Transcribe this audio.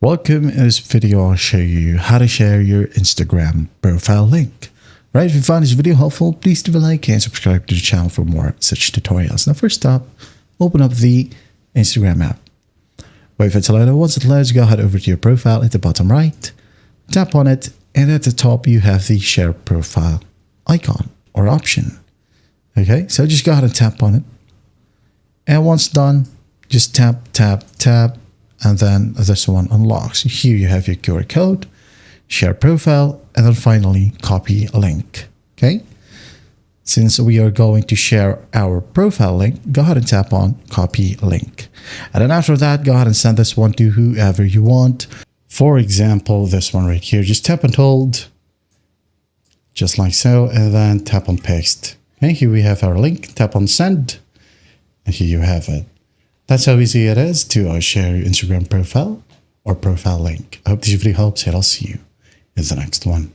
Welcome. In this video, I'll show you how to share your Instagram profile link. Right, if you found this video helpful, please leave a like and subscribe to the channel for more such tutorials. Now, first up, open up the Instagram app. Wait for it to load. Once it loads, go ahead over to your profile at the bottom right, tap on it, and at the top you have the share profile icon or option. Okay, so just go ahead and tap on it. And once done, just tap, and then this one unlocks. Here you have your QR code, share profile, and then finally copy a link. Okay. Since we are going to share our profile link, go ahead and tap on copy link. And then after that, go ahead and send this one to whoever you want. For example, this one right here, just tap and hold, just like so, and then tap on paste. Okay, here we have our link, tap on send, and here you have it. That's how easy it is to share your Instagram profile or profile link. I hope this video helps, and I'll see you in the next one.